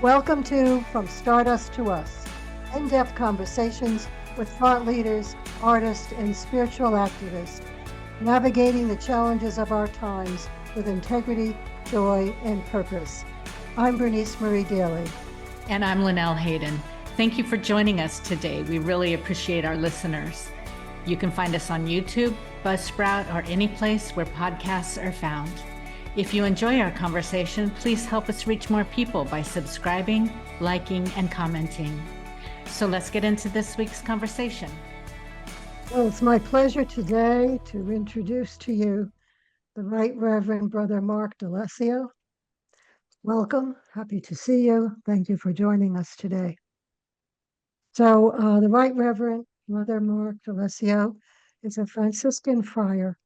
Welcome to From Stardust to Us, in-depth conversations with thought leaders, artists, and spiritual activists, navigating the challenges of our times with integrity, joy, and purpose. I'm Bernice Marie Daly. And I'm Linnell Hayden. Thank you for joining us today. We really appreciate our listeners. You can find us on YouTube, Buzzsprout, or any place where podcasts are found. If you enjoy our conversation, please help us reach more people by subscribing, liking, and commenting. So let's get into this week's conversation. Well, it's my pleasure today to introduce to you the Right Reverend Brother Mark D'Alessio. Welcome. Happy to see you. Thank you for joining us today. So the Right Reverend Brother Mark D'Alessio is a Franciscan friar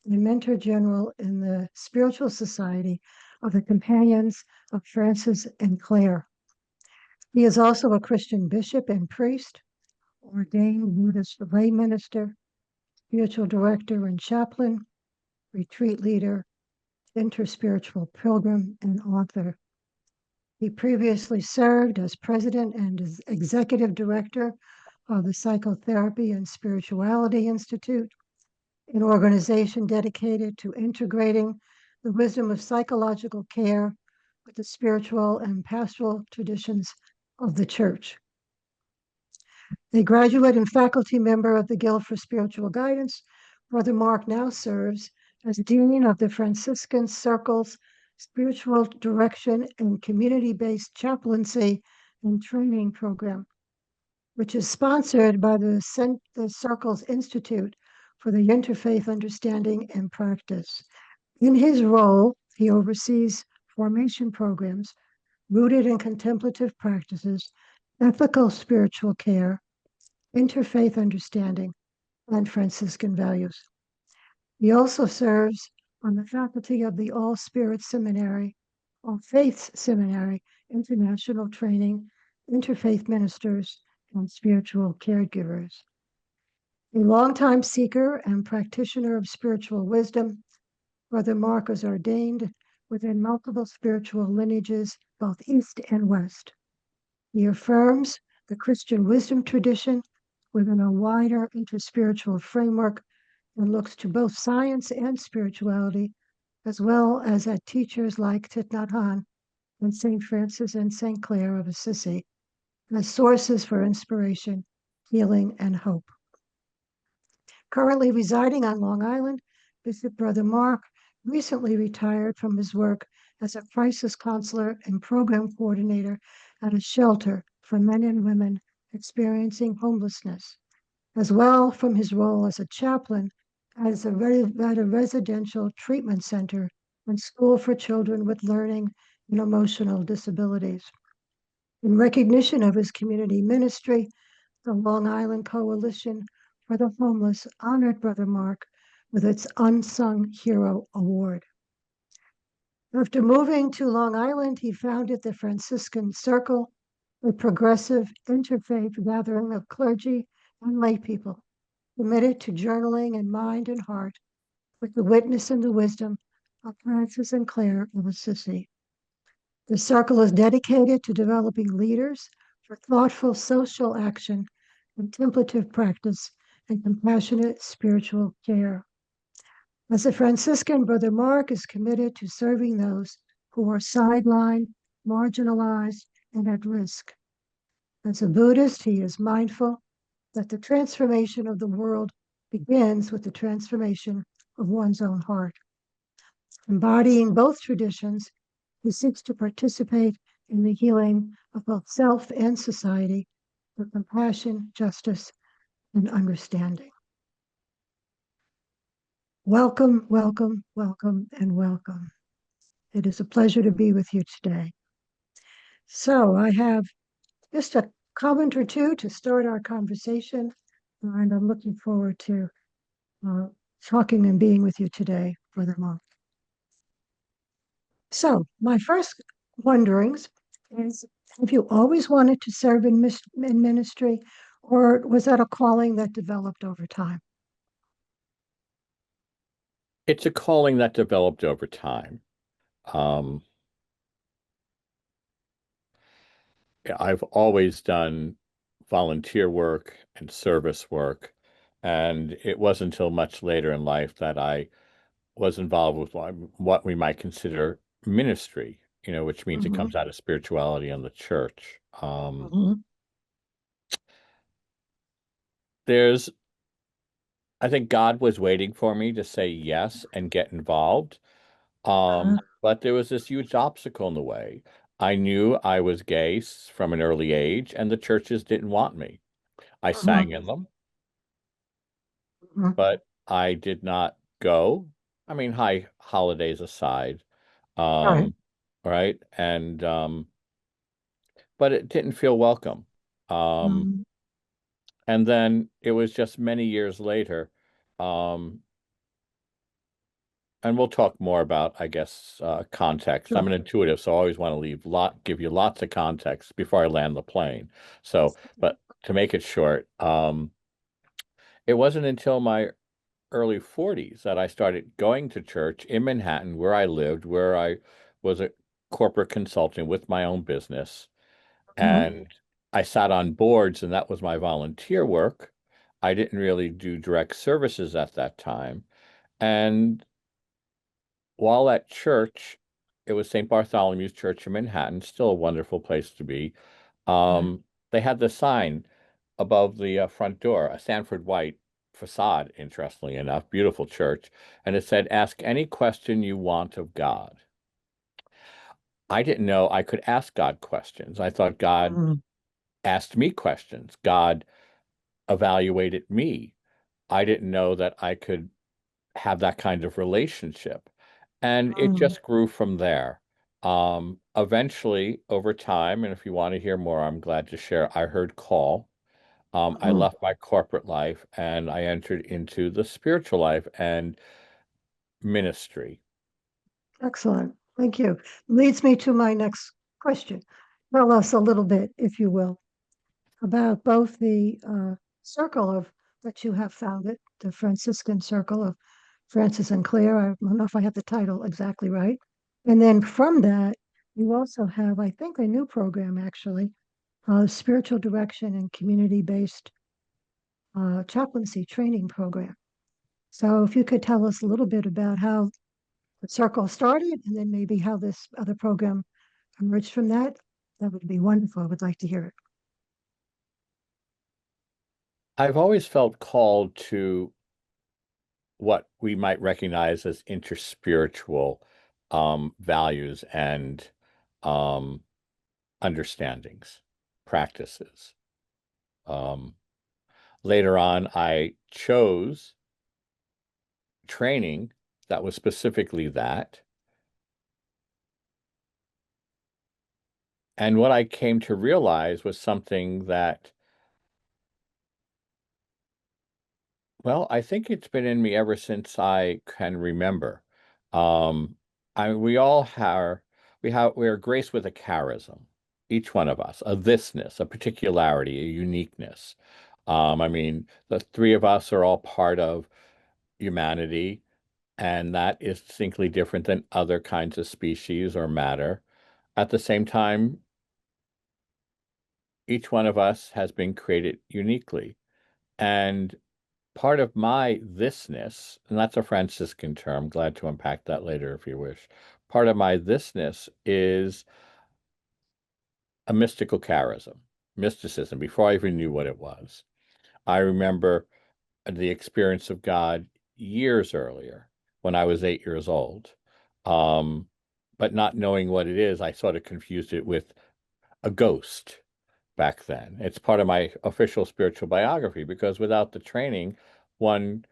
and mentor general in the Spiritual Society of the Companions of Francis and Clare. He is also a Christian bishop and priest, ordained Buddhist lay minister, spiritual director and chaplain, retreat leader, interspiritual pilgrim, and author. He previously served as president and as executive director of the Psychotherapy and Spirituality Institute, an organization dedicated to integrating the wisdom of psychological care with the spiritual and pastoral traditions of the Church. A graduate and faculty member of the Guild for Spiritual Guidance, Brother Mark now serves as Dean of the Franciscan Circle's Spiritual Direction and Community-Based Chaplaincy and Training Program, which is sponsored by the Circle's Institute for the Interfaith Understanding and Practice. In his role, he oversees formation programs rooted in contemplative practices, ethical spiritual care, interfaith understanding, and Franciscan values. He also serves on the faculty of the All Spirits Seminary, All Faiths Seminary, International Training, Interfaith Ministers, and Spiritual Caregivers. A longtime seeker and practitioner of spiritual wisdom, Brother Mark is ordained within multiple spiritual lineages, both East and West. He affirms the Christian wisdom tradition within a wider interspiritual framework and looks to both science and spirituality, as well as at teachers like Thich Nhat Hanh and St. Francis and St. Clare of Assisi as sources for inspiration, healing, and hope. Currently residing on Long Island, Bishop Brother Mark recently retired from his work as a crisis counselor and program coordinator at a shelter for men and women experiencing homelessness, as well from his role as a chaplain at a residential treatment center and school for children with learning and emotional disabilities. In recognition of his community ministry, the Long Island Coalition for the Homeless honored Brother Mark with its Unsung Hero Award. After moving to Long Island, he founded the Franciscan Circle, a progressive interfaith gathering of clergy and lay people committed to journaling in mind and heart with the witness and the wisdom of Francis and Clare of Assisi. The circle is dedicated to developing leaders for thoughtful social action, contemplative practice, and compassionate spiritual care. As a Franciscan, Brother Mark is committed to serving those who are sidelined, marginalized, and at risk. As a Buddhist, he is mindful that the transformation of the world begins with the transformation of one's own heart. Embodying both traditions, he seeks to participate in the healing of both self and society with compassion, justice, and understanding. Welcome, welcome, welcome, and welcome. It is a pleasure to be with you today. So I have just a comment or two to start our conversation, and I'm looking forward to talking and being with you today, Brother Mark. So my first wonderings is, have you always wanted to serve in ministry, or was that a calling that developed over time? It's a calling that developed over time. I've always done volunteer work and service work. And it wasn't until much later in life that I was involved with what we might consider ministry, which means it Hmm. comes out of spirituality and the church. Hmm. There's, I think God was waiting for me to say yes and get involved. But there was this huge obstacle in the way. I knew I was gay from an early age, and the churches didn't want me. I sang in them, Hmm. but I did not go. I mean, high holidays aside, Right. um, right? And but it didn't feel welcome. Um, Mm. and then it was just many years later, um, and we'll talk more about, I guess, context. I'm Sure. an intuitive, so I always want to give you lots of context before I land the plane. So, but to make it short, it wasn't until my early 40s that I started going to church in Manhattan, where I lived, where I was a corporate consultant with my own business. Mhm. And I sat on boards, and that was my volunteer work. I didn't really do direct services at that time. And while at church, it was St. Bartholomew's Church in Manhattan, still a wonderful place to be. Right. They had the sign above the front door, a Sanford White facade, interestingly enough, beautiful church. And it said, "Ask any question you want of God." I didn't know I could ask God questions. I thought God Mm. asked me questions. God evaluated me. I didn't know that I could have that kind of relationship. And it Mm. just grew from there. Eventually, over time, and if you want to hear more, I'm glad to share, I heard call. I Mm. left my corporate life and I entered into the spiritual life and ministry. Excellent. Thank you. Leads me to my next question. Tell us a little bit, if you will, about both the circle of that you have founded, the Franciscan Circle of Francis and Clare. I don't know if I have the title exactly right. And then from that, you also have, I think, a new program actually, spiritual direction and community-based chaplaincy training program. So if you could tell us a little bit about how the circle started and then maybe how this other program emerged from that, that would be wonderful. I would like to hear it. I've always felt called to what we might recognize as interspiritual values and um, understandings, practices. Um, Later on, I chose training that was specifically that. And what I came to realize was something that, well, I think it's been in me ever since I can remember. Um, we all have, we are graced with a charism, each one of us, a thisness, a particularity, a uniqueness. I mean, the three of us are all part of humanity, and that is distinctly different than other kinds of species or matter. At the same time, each one of us has been created uniquely. And part of my thisness, and that's a Franciscan term, glad to unpack that later if you wish. Part of my thisness is a mystical charism, mysticism, before I even knew what it was. I remember the experience of God years earlier when I was 8 years old. Um, but not knowing what it is, I sort of confused it with a ghost back then. It's part of my official spiritual biography because without the training, one,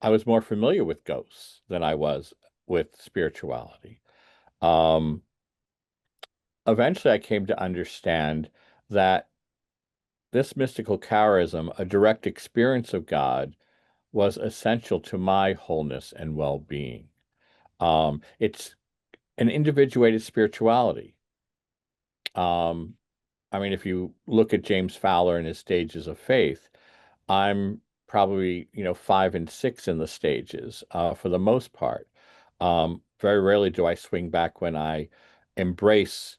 I was more familiar with ghosts than I was with spirituality. Um, Eventually, I came to understand that this mystical charism, a direct experience of God, was essential to my wholeness and well-being. It's an individuated spirituality. Um, I mean, if you look at James Fowler and his stages of faith, I'm probably, 5 and 6 in the stages, for the most part. Very rarely do I swing back when I embrace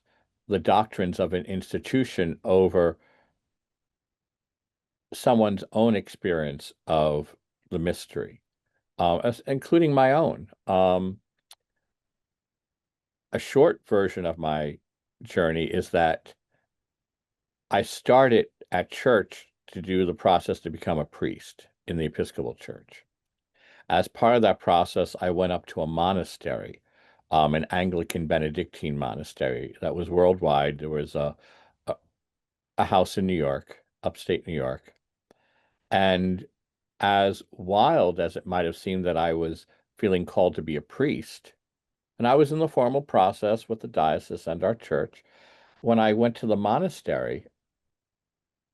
the doctrines of an institution over someone's own experience of the mystery, including my own. A short version of my journey is that I started at church to do the process to become a priest in the Episcopal Church. As part of that process, I went up to a monastery, an Anglican Benedictine monastery that was worldwide. There was a, a house in New York, upstate New York. And as wild as it might have seemed that I was feeling called to be a priest, and I was in the formal process with the diocese and our church, when I went to the monastery,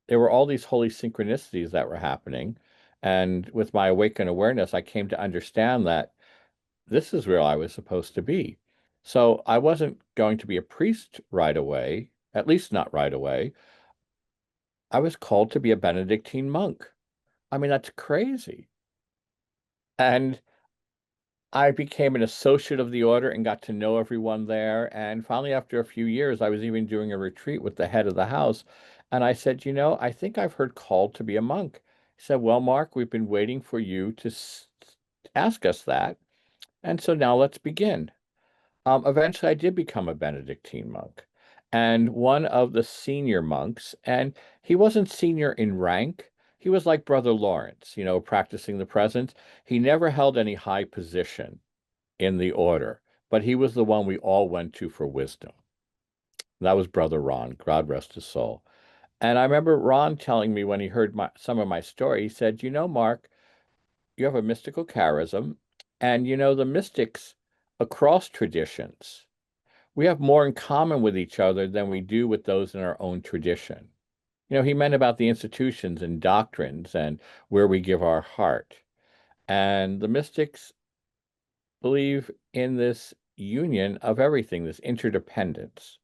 there were all these holy synchronicities that were happening. And with my awakened awareness, I came to understand that this is where I was supposed to be. So I wasn't going to be a priest right away, at least not right away. I was called to be a Benedictine monk. I mean, that's crazy. And I became an associate of the order and got to know everyone there. And finally, after a few years, I was even doing a retreat with the head of the house. And I said, I think I've heard called to be a monk. He said, well, Mark, we've been waiting for you to ask us that. And so now let's begin. Eventually, I did become a Benedictine monk. And one of the senior monks, and he wasn't senior in rank, he was like Brother Lawrence, practicing the presence. He never held any high position in the order, but he was the one we all went to for wisdom. That was Brother Ron, God rest his soul. And I remember Ron telling me when he heard some of my story, he said, Mark, you have a mystical charism, and the mystics across traditions, we have more in common with each other than we do with those in our own tradition. He meant about the institutions and doctrines and where we give our heart. And the mystics believe in this union of everything, this interdependence.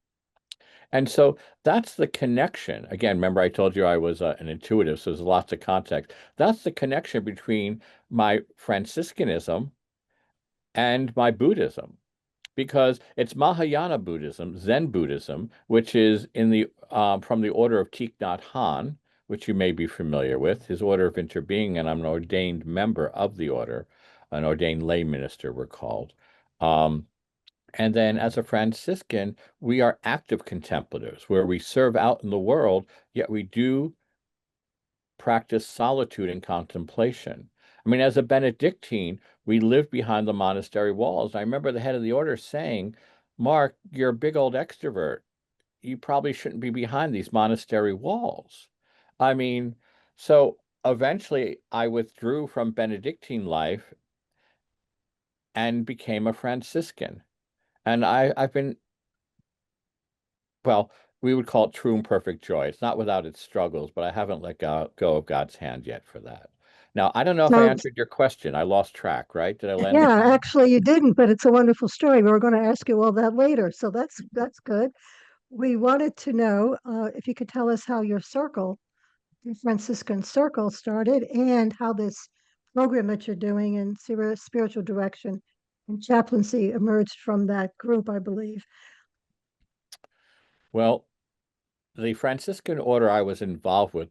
And so that's the connection. Again, remember I told you I was an intuitive, so there's lots of context. That's the connection between my Franciscanism and my Buddhism, because it's Mahayana Buddhism, Zen Buddhism, which is in the from the order of Thich Nhat Hanh, which you may be familiar with, his order of interbeing, and I'm an ordained member of the order, an ordained lay minister, we're called. And then as a Franciscan, we are active contemplatives, where we serve out in the world, yet we do practice solitude and contemplation. I mean, as a Benedictine, we live behind the monastery walls. I remember the head of the order saying, Mark, you're a big old extrovert. You probably shouldn't be behind these monastery walls. I mean, so eventually I withdrew from Benedictine life and became a Franciscan. And I've been, well, we would call it true and perfect joy. It's not without its struggles, but I haven't let go of God's hand yet for that. Now, I don't know if I So, answered your question. I lost track, right? Did I land the yeah, plane? actually you didn't, but it's a wonderful story. We were going to ask you all that later, so that's good. We wanted to know if you could tell us how your circle, the Franciscan Circle, started and how this program that you're doing in spiritual direction and chaplaincy emerged from that group, I believe. Well, the Franciscan order I was involved with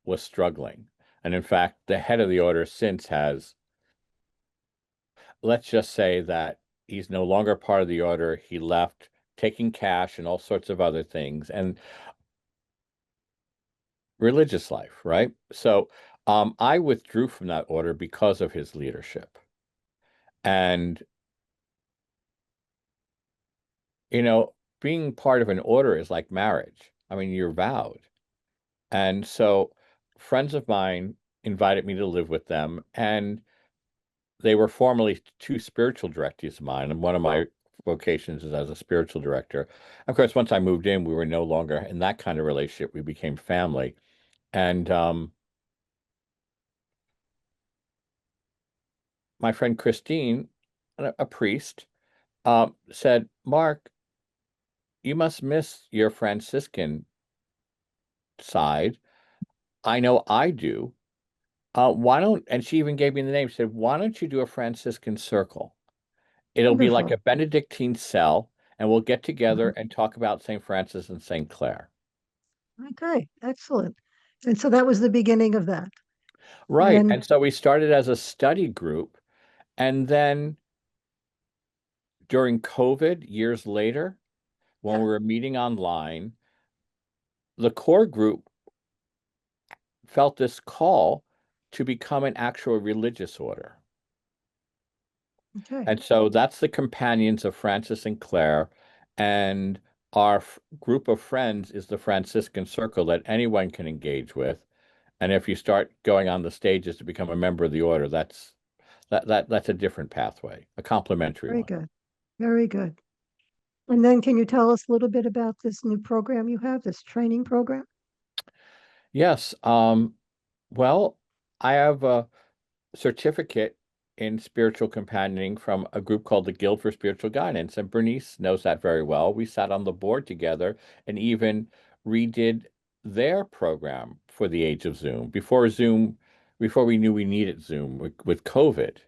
was struggling. And in fact, the head of the order since has, let's just say that he's no longer part of the order. He left taking cash and all sorts of other things and religious life, right? So I withdrew from that order because of his leadership. And, being part of an order is like marriage. I mean, you're vowed. And so friends of mine invited me to live with them, and they were formerly two spiritual directees of mine, and one of my vocations is as a spiritual director. Of course, once I moved in, we were no longer in that kind of relationship. We became family. And my friend Christine, a priest, said, Mark, you must miss your Franciscan side. I know I do. Why don't, and she even gave me the name, she said, why don't you do a Franciscan circle? It'll be like Wonderful. a Benedictine cell, and we'll get together and talk about St. Francis and St. Clare. Okay, excellent. And so that was the beginning of that. Right. And And so we started as a study group, and then during COVID, years later, when yeah, we were meeting online, the core group felt this call to become an actual religious order. okay, And so that's the Companions of Francis and Clare. And our group of friends is the Franciscan Circle that anyone can engage with. And if you start going on the stages to become a member of the order, that's a different pathway, a complementary very one. good, very good. And then can you tell us a little bit about this new program you have, this training program? Yes. Well, I have a certificate in spiritual companioning from a group called the Guild for Spiritual Guidance, and Bernice knows that very well. We sat on the board together and even redid their program for the age of Zoom, before we knew we needed Zoom with COVID.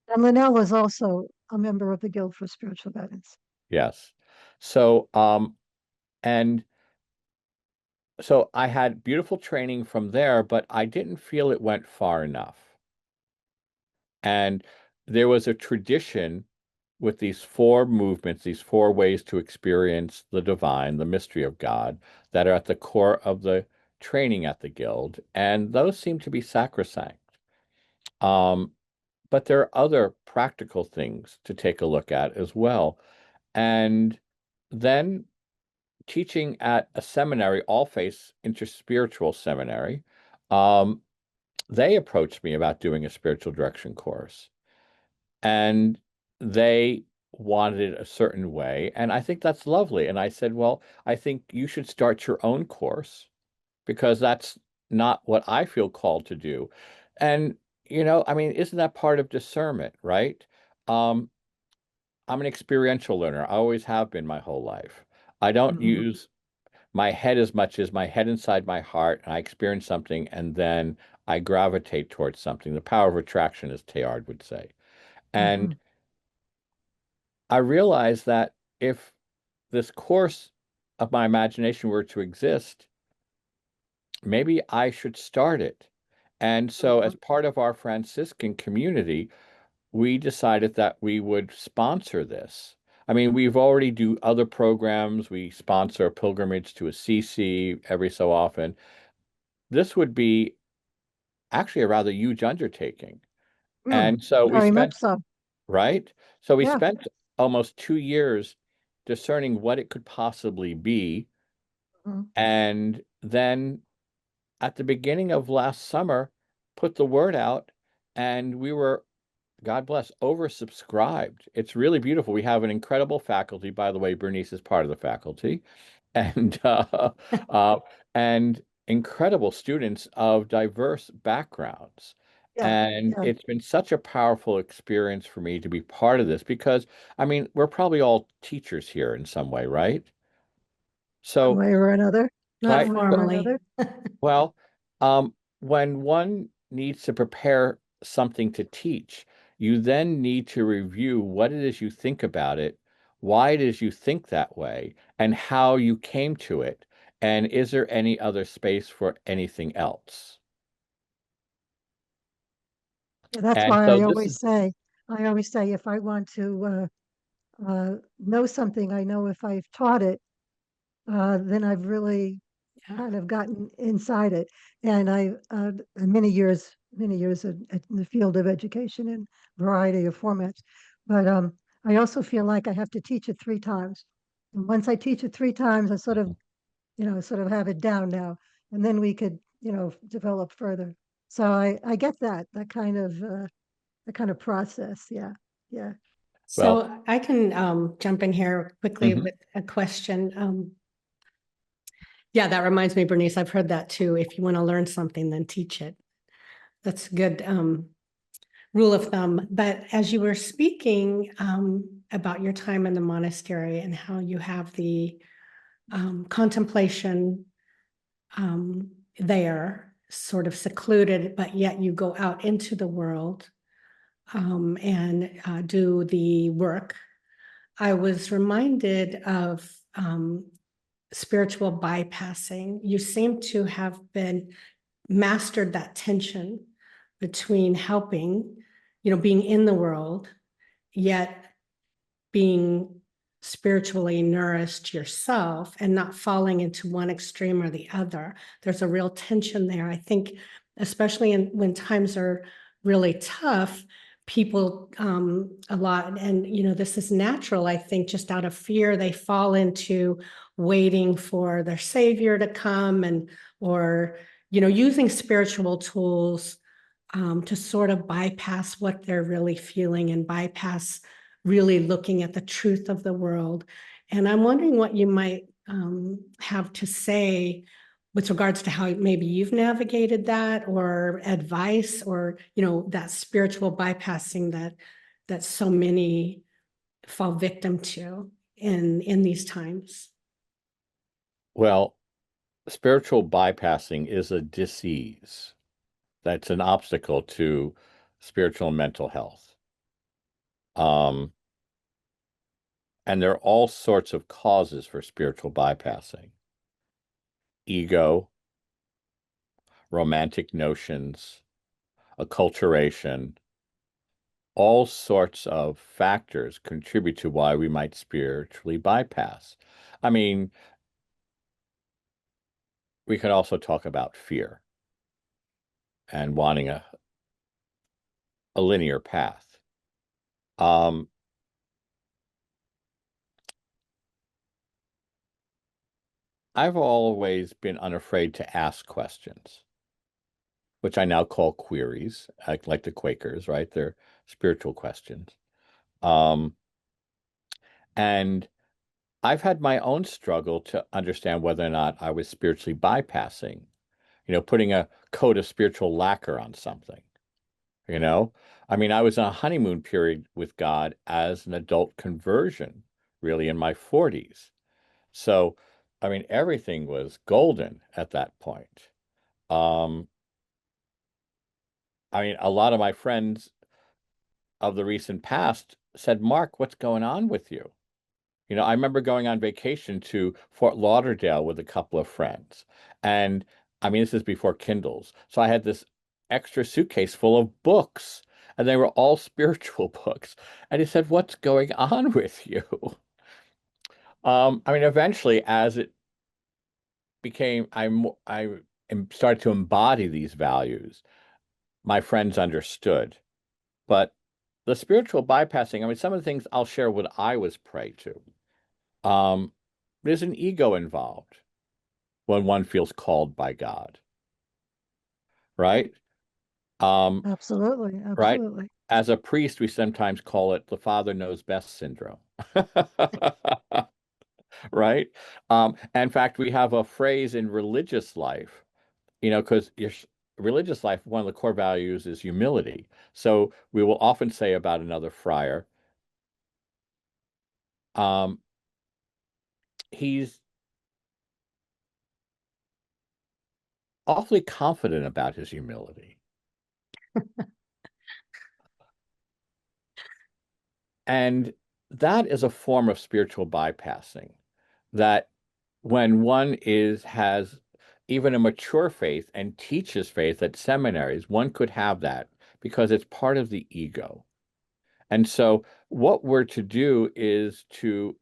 And Linnell was also a member of the Guild for Spiritual Guidance. Yes. So, and so I had beautiful training from there, but I didn't feel it went far enough. And there was a tradition with these four movements, these four ways to experience the divine, the mystery of God, that are at the core of the training at the Guild. And those seem to be sacrosanct. Um, but there are other practical things to take a look at as well. And then teaching at a seminary, all faith interspiritual seminary, um, they approached me about doing a spiritual direction course. And they wanted it a certain way. And I think that's lovely. And I said, well, I think you should start your own course because that's not what I feel called to do. And, I mean, isn't that part of discernment, right? Um, I'm an experiential learner. I always have been my whole life. I don't Mhm, use my head as much as my head inside my heart, and I experience something and then I gravitate towards something. The power of attraction, as Teilhard would say. And mhm. I realized that if this course of my imagination were to exist, maybe I should start it. And so, as Mhm. part of our Franciscan community, we decided that we would sponsor this. I mean, we've already do other programs. We sponsor a pilgrimage to Assisi every so often. This would be actually a rather huge undertaking. Mm, And so we very much spent, so. right? So we Yeah. spent almost 2 years discerning what it could possibly be. Mhm. And then at the beginning of last summer, put the word out, and we were, God bless, oversubscribed. It's really beautiful. We have an incredible faculty. By the way, Bernice is part of the faculty, and uh, and incredible students of diverse backgrounds. Yeah. And Yeah. it's been such a powerful experience for me to be part of this because, I mean, we're probably all teachers here in some way, right? One So, way or another. Not right. One way or formally. another. Well, when one needs to prepare something to teach, you then need to review what it is you think about it, why it is you think that way, and how you came to it. And is there any other space for anything else? Yeah, that's And why so this is, I always say, if I want to know something, I know if I've taught it, then I've really Yeah. kind of gotten inside it. And I, many years in the field of education in a variety of formats. But I also feel like I have to teach it 3 times. And once I teach it 3 times, I sort of have it down now. And then we could, develop further. So I get that kind of process. Yeah. Yeah. well, So I can jump in here quickly mhm. with a question. Yeah, that reminds me, Bernice, I've heard that too. If you want to learn something, then teach it. That's a good rule of thumb. But as you were speaking about your time in the monastery and how you have the contemplation there, sort of secluded, but yet you go out into the world and do the work. I was reminded of spiritual bypassing. You seem to have been mastered that tension between helping, being in the world, yet being spiritually nourished yourself and not falling into one extreme or the other. There's a real tension there. I think, especially when times are really tough, people a lot, and this is natural, I think, just out of fear, they fall into waiting for their savior to come or using spiritual tools to sort of bypass what they're really feeling and bypass really looking at the truth of the world. And I'm wondering what you might have to say with regards to how maybe you've navigated that, or advice, or that spiritual bypassing that so many fall victim to in these times. Well, spiritual bypassing is a disease. That's an obstacle to spiritual and mental health. And there are all sorts of causes for spiritual bypassing. Ego, romantic notions, acculturation, all sorts of factors contribute to why we might spiritually bypass. I mean, we could also talk about fear and wanting a linear path. I've always been unafraid to ask questions, which I now call queries, like the Quakers, right? They're spiritual questions. And I've had my own struggle to understand whether or not I was spiritually bypassing, putting a coat of spiritual lacquer on something, I mean, I was in a honeymoon period with God as an adult conversion, really in my 40s. So, I mean, everything was golden at that point. I mean, a lot of my friends of the recent past said, Mark, what's going on with you? I remember going on vacation to Fort Lauderdale with a couple of friends. And I mean, this is before Kindles. So I had this extra suitcase full of books, and they were all spiritual books. And he said, what's going on with you? I mean, eventually, as it became, I started to embody these values, my friends understood. But the spiritual bypassing, I mean, some of the things I'll share what I was prey to. There's an ego involved when one feels called by God, right? Absolutely, Right? absolutely. As a priest, we sometimes call it the Father knows best syndrome, right? In fact, we have a phrase in religious life, because your religious life, one of the core values is humility. So we will often say about another friar, he's awfully confident about his humility. And that is a form of spiritual bypassing, that when one has even a mature faith and teaches faith at seminaries, one could have that because it's part of the ego. And so what we're to do is to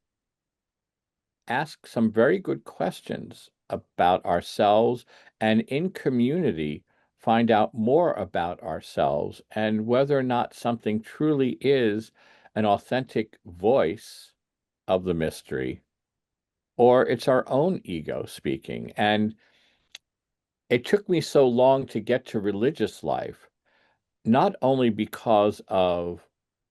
ask some very good questions about ourselves, and in community find out more about ourselves and whether or not something truly is an authentic voice of the mystery, or it's our own ego speaking. And it took me so long to get to religious life, not only because of,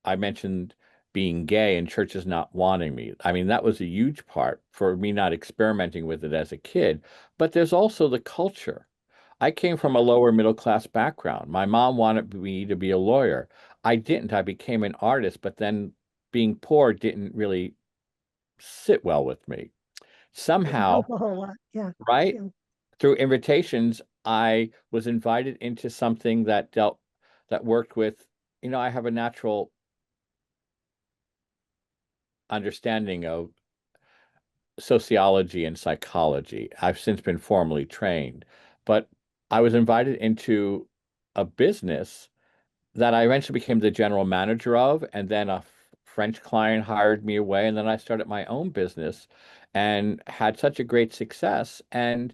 I mentioned being gay and churches not wanting me. I mean, that was a huge part for me not experimenting with it as a kid, but there's also the culture. I came from a lower middle class background. My mom wanted me to be a lawyer. I didn't. I became an artist, but then being poor didn't really sit well with me. Didn't Somehow, help a whole lot. Yeah. right? Yeah. Through invitations, I was invited into something that worked with, I have a natural understanding of sociology and psychology. I've since been formally trained, but I was invited into a business that I eventually became the general manager of, and then a French client hired me away, and then I started my own business and had such a great success. And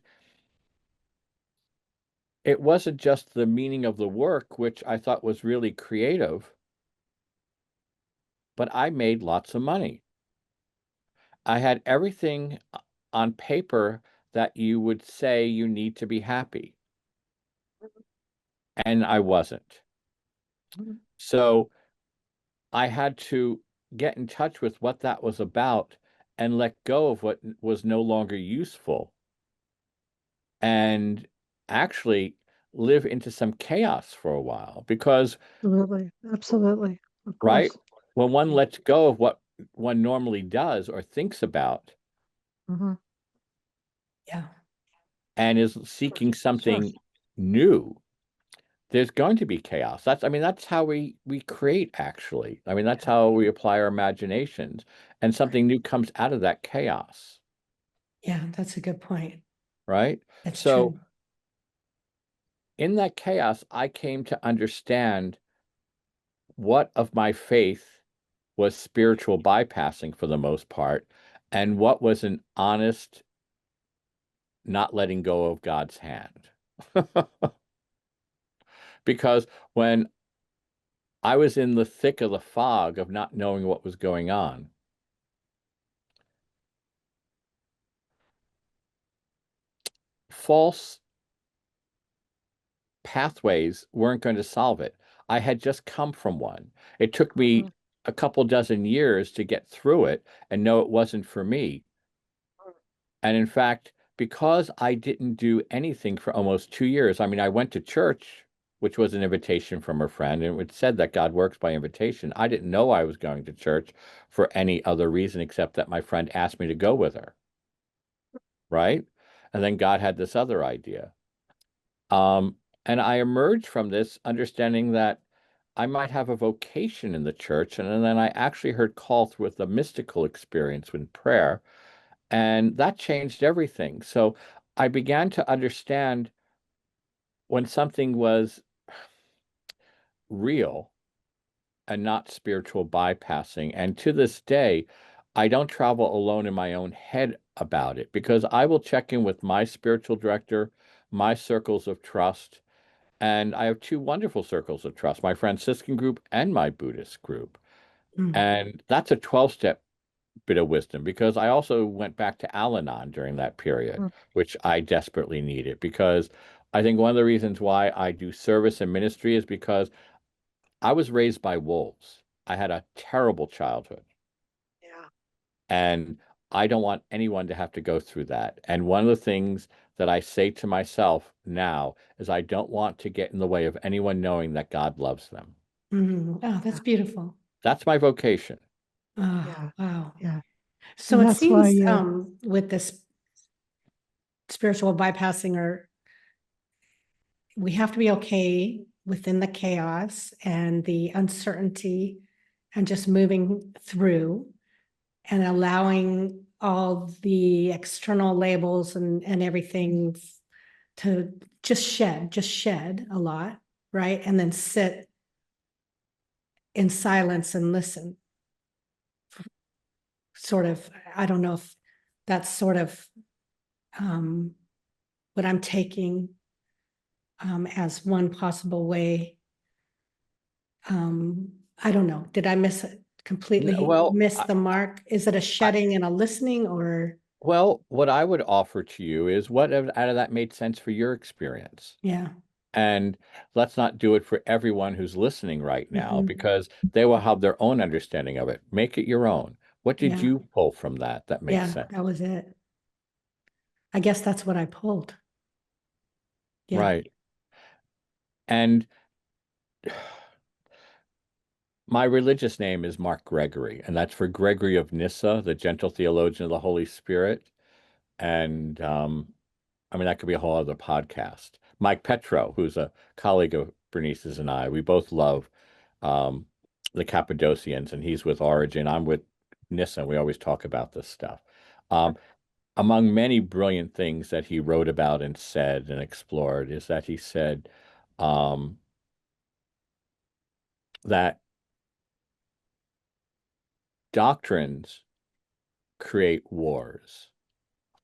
it wasn't just the meaning of the work, which I thought was really creative, but I made lots of money. I had everything on paper that you would say you need to be happy, and I wasn't. So I had to get in touch with what that was about and let go of what was no longer useful and actually live into some chaos for a while. Because, Absolutely. Absolutely. Of right, course. when one lets go of what one normally does or thinks about Mhm. Yeah. and is seeking Sure. something new, there's going to be chaos. I mean, that's how we create, actually. I mean, that's how we apply our imaginations, and something new comes out of that chaos, Yeah, that's a good point. right? That's So true. in that chaos, I came to understand what of my faith was spiritual bypassing for the most part, and what was an honest not letting go of God's hand. Because when I was in the thick of the fog of not knowing what was going on, false pathways weren't going to solve it. I had just come from one. It took me Mhm. a couple dozen years to get through it and know it wasn't for me. And in fact, because I didn't do anything for almost 2 years, I mean, I went to church, which was an invitation from a friend, and it said that God works by invitation. I didn't know I was going to church for any other reason except that my friend asked me to go with her, right? And then God had this other idea. And I emerged from this understanding that I might have a vocation in the church. And then I actually heard call with a mystical experience with prayer, and that changed everything. So I began to understand when something was real and not spiritual bypassing. And to this day, I don't travel alone in my own head about it, because I will check in with my spiritual director, my circles of trust. And I have two wonderful circles of trust, my Franciscan group and my Buddhist group. Mm. And that's a 12-step bit of wisdom, because I also went back to Al-Anon during that period, Mm. which I desperately needed. Because I think one of the reasons why I do service and ministry is because I was raised by wolves. I had a terrible childhood, Yeah. and I don't want anyone to have to go through that. And one of the things that I say to myself now is I don't want to get in the way of anyone knowing that God loves them. Mm. Oh, that's Yeah. beautiful. That's my vocation. Oh, Yeah. wow. Yeah. So And it that's why seems you, with this spiritual bypassing, or we have to be okay within the chaos and the uncertainty and just moving through and allowing all the external labels and everything to just shed a lot, right? And then sit in silence and listen. Sort of, I don't know if that's sort of what I'm taking as one possible way. I don't know. Did I miss it completely? Well, Miss the mark? Is it a shedding and a listening, or what I would offer to you is what out of that made sense for your experience. yeah? And let's not do it for everyone who's listening right now, Mhm. because they will have their own understanding of it. Make it your own. What did Yeah, you pull from that that makes yeah, sense? that was it. I guess that's what I pulled. Yeah. Right. And my religious name is Mark Gregory, and that's for Gregory of Nyssa, the gentle theologian of the Holy Spirit. And I mean, that could be a whole other podcast. Mike Petro, who's a colleague of Bernice's and I, we both love um, the Cappadocians, and he's with Origin. I'm with Nissen. We always talk about this stuff. Among many brilliant things that he wrote about and said and explored is that he said that doctrines create wars.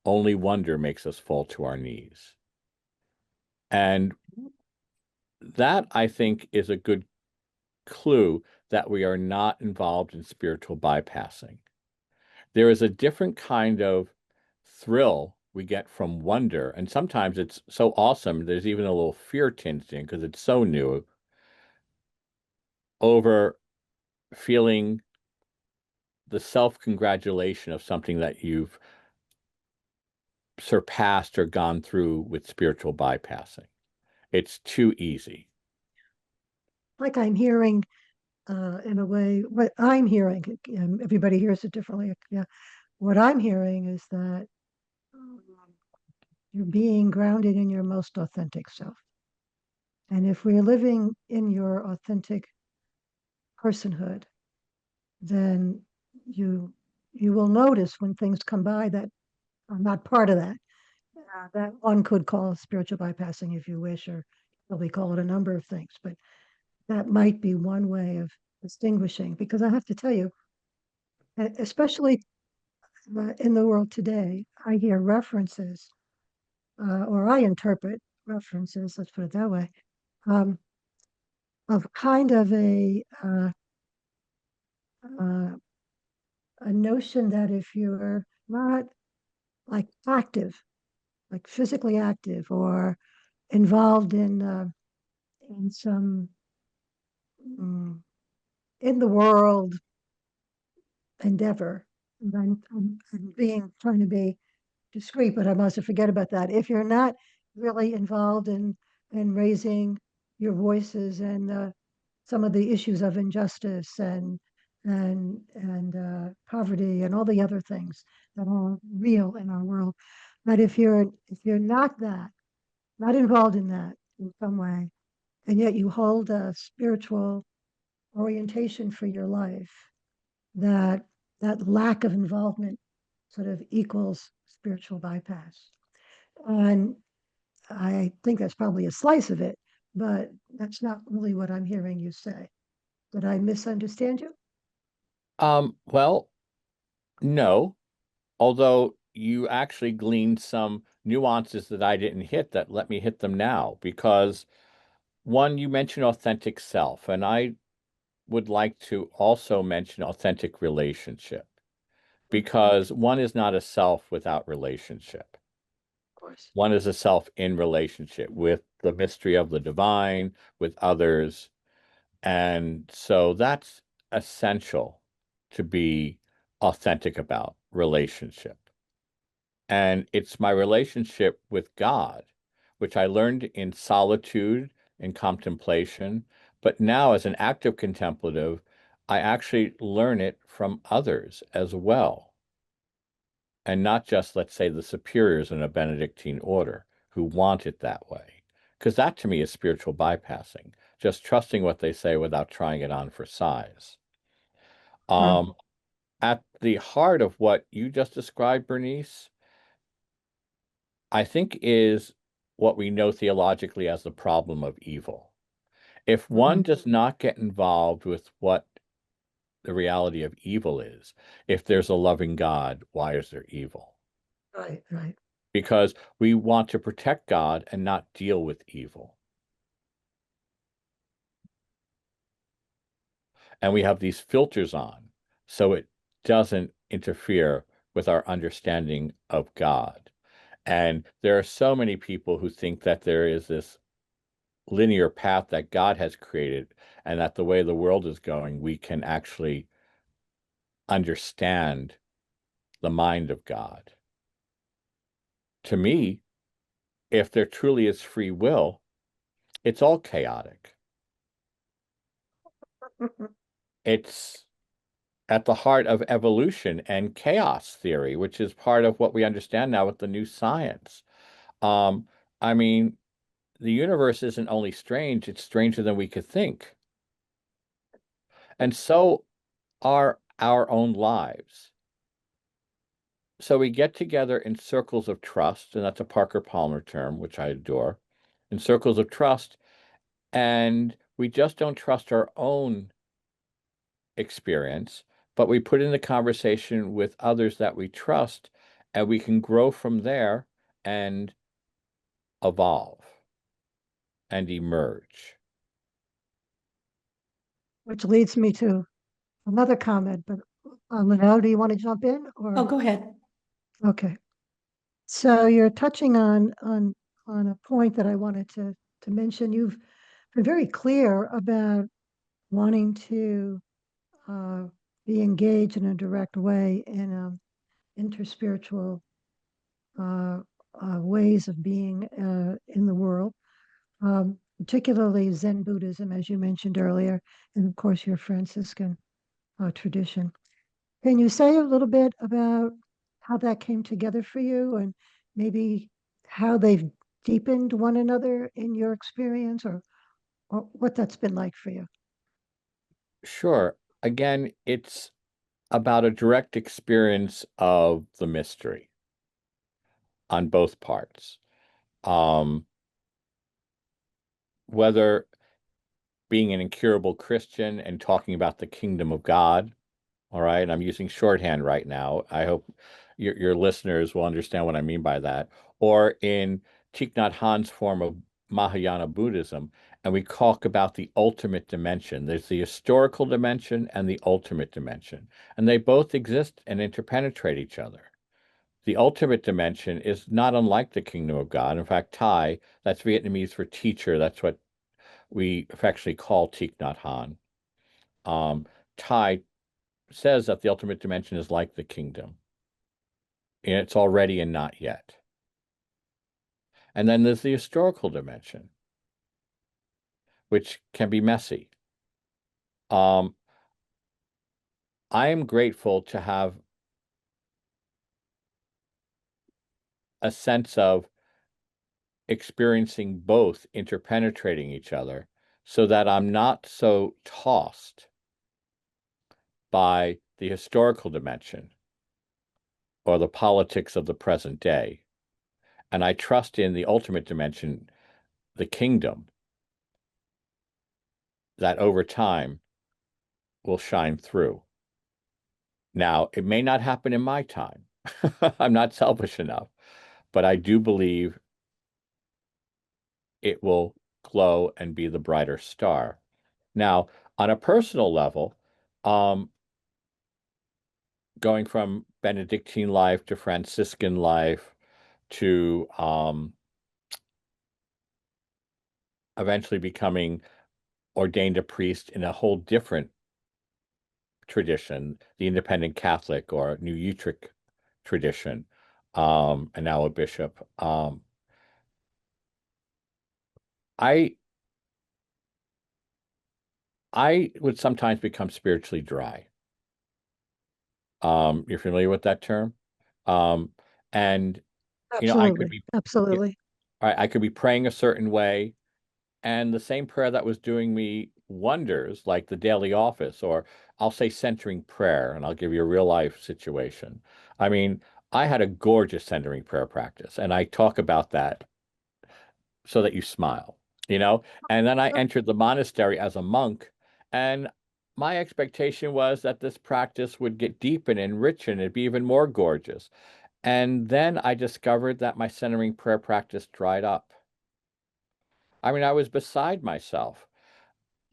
Only wonder makes us fall to our knees. And that, I think, is a good clue that we are not involved in spiritual bypassing. There is a different kind of thrill we get from wonder, and sometimes it's so awesome, there's even a little fear tinged in because it's so new, over feeling the self-congratulation of something that you've surpassed or gone through with spiritual bypassing. It's too easy. Like I'm hearing, in a way, what I'm hearing, everybody hears it differently. Yeah. What I'm hearing is that you're being grounded in your most authentic self. And if we're living in your authentic personhood, then you will notice when things come by that are not part of that. That one could call spiritual bypassing if you wish, or probably call it a number of things, but that might be one way of distinguishing. Because I have to tell you, especially in the world today, I hear references, or I interpret references, let's put it that way, um, of kind of uh, a notion that if you're not like active, like physically active, or involved in some mm, in the world endeavor, and I'm being trying to be discreet, but I must forget about that. If you're not really involved in raising your voices and some of the issues of injustice and poverty and all the other things that are real in our world, but if you're not that, not involved in that in some way, and yet you hold a spiritual orientation for your life, that that lack of involvement sort of equals spiritual bypass. And I think that's probably a slice of it, but that's not really what I'm hearing you say. Did I misunderstand you? Well, no, although you actually gleaned some nuances that I didn't hit that let me hit them now. Because one, you mentioned authentic self, and I would like to also mention authentic relationship, because one is not a self without relationship. Of course. One is a self in relationship with the mystery of the divine, with others. And so that's essential to be authentic about relationship. And it's my relationship with God, which I learned in solitude and contemplation. But now, as an active contemplative, I actually learn it from others as well. And not just, let's say, the superiors in a Benedictine order who want it that way. Because that to me is spiritual bypassing, just trusting what they say without trying it on for size. At the heart of what you just described, Bernice, I think is what we know theologically as the problem of evil. If one does not get involved with what the reality of evil is, if there's a loving God, why is there evil? Right, right. Because we want to protect God and not deal with evil. And we have these filters on so it doesn't interfere with our understanding of God. And there are so many people who think that there is this linear path that God has created, and that the way the world is going, we can actually understand the mind of God. To me, if there truly is free will, it's all chaotic. It's at the heart of evolution and chaos theory, which is part of what we understand now with the new science. I mean, the universe isn't only strange, it's stranger than we could think. And so are our own lives. So we get together in circles of trust, and that's a Parker Palmer term, which I adore, in circles of trust, and we just don't trust our own experience, but we put in the conversation with others that we trust, and we can grow from there and evolve and emerge. Which leads me to another comment, but Linnell, do you want to jump in or? Oh, go ahead. Okay. So you're touching on a point that I wanted to mention. You've been very clear about wanting to uh, be engaged in a direct way in interspiritual uh, ways of being in the world, particularly Zen Buddhism, as you mentioned earlier, and of course your Franciscan tradition. Can you say a little bit about how that came together for you and maybe how they've deepened one another in your experience or what that's been like for you? Sure. Again, it's about a direct experience of the mystery on both parts. Whether being an incurable Christian and talking about the kingdom of God, all right, I'm using shorthand right now. I hope your listeners will understand what I mean by that. Or in Thich Nhat Hanh's form of Mahayana Buddhism, and we talk about the ultimate dimension. There's the historical dimension and the ultimate dimension, and they both exist and interpenetrate each other. The ultimate dimension is not unlike the kingdom of God. In fact, Thai, that's Vietnamese for teacher. That's what we affectionately call Thich Nhat Hanh. Thai says that the ultimate dimension is like the kingdom. And it's already and not yet. And then there's the historical dimension, which can be messy. I am grateful to have a sense of experiencing both interpenetrating each other so that I'm not so tossed by the historical dimension or the politics of the present day. And I trust in the ultimate dimension, the kingdom, that over time will shine through. Now, it may not happen in my time. I'm not selfish enough, but I do believe it will glow and be the brighter star. Now, on a personal level, going from Benedictine life to Franciscan life to eventually becoming ordained a priest in a whole different tradition, the independent Catholic or New Utrecht tradition, and now a bishop. I would sometimes become spiritually dry. You're familiar with that term? And I could Absolutely. be, Absolutely. I could be praying a certain way, and the same prayer that was doing me wonders, like the daily office, or I'll say centering prayer, and I'll give you a real life situation. I mean, I had a gorgeous centering prayer practice, and I talk about that so that you smile. And then I entered the monastery as a monk, and my expectation was that this practice would get deep and enrich and it'd be even more gorgeous. And then I discovered that my centering prayer practice dried up. I mean, I was beside myself.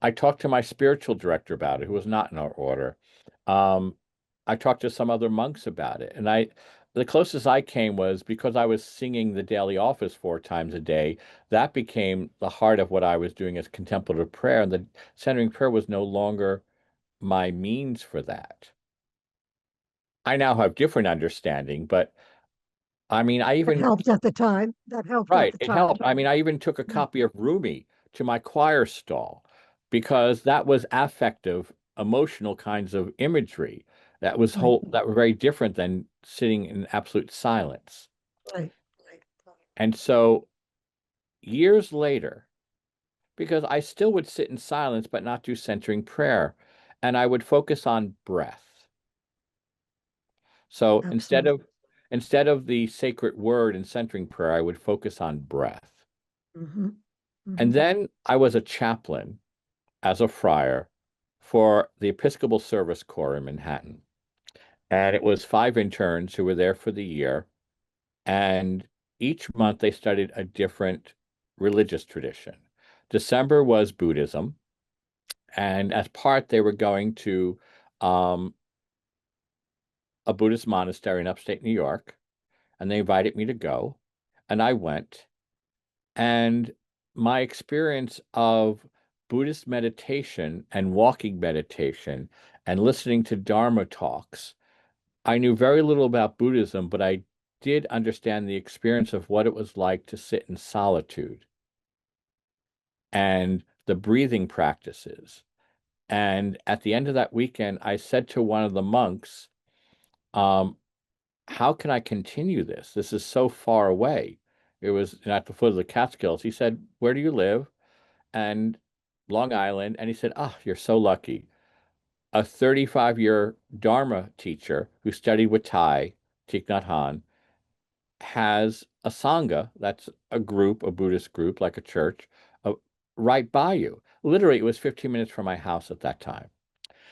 I talked to my spiritual director about it, who was not in our order. Um, I talked to some other monks about it, and the closest I came was because I was singing the daily office 4 times a day. That became the heart of what I was doing as contemplative prayer, and the centering prayer was no longer my means for that. I now have different understanding, but I mean, I That even helped at the time. That helped at right, the it time. helped. I mean, I even took a Yeah. copy of Rumi to my choir stall because that was affective, emotional kinds of imagery Right. that were very different than sitting in absolute silence. Right. Right. And so years later, because I still would sit in silence but not do centering prayer, and I would focus on breath. So Absolutely. instead of the sacred word and centering prayer, I would focus on breath. Mm-hmm. And Mm-hmm. then I was a chaplain as a friar for the Episcopal Service Corps in Manhattan. And it was 5 interns who were there for the year. And each month they studied a different religious tradition. December was Buddhism. And as part, they were going to um, a Buddhist monastery in upstate New York. And they invited me to go. And I went. And my experience of Buddhist meditation and walking meditation and listening to Dharma talks, I knew very little about Buddhism, but I did understand the experience of what it was like to sit in solitude and the breathing practices. And at the end of that weekend, I said to one of the monks, um, how can I continue this? This is so far away. It was at the foot of the Catskills. He said, where do you live? And Long Island. And he said, oh, you're so lucky. A 35-year Dharma teacher who studied with Thich Nhat Hanh, has a Sangha, that's a group, a Buddhist group, like a church, right by you. Literally, it was 15 minutes from my house at that time.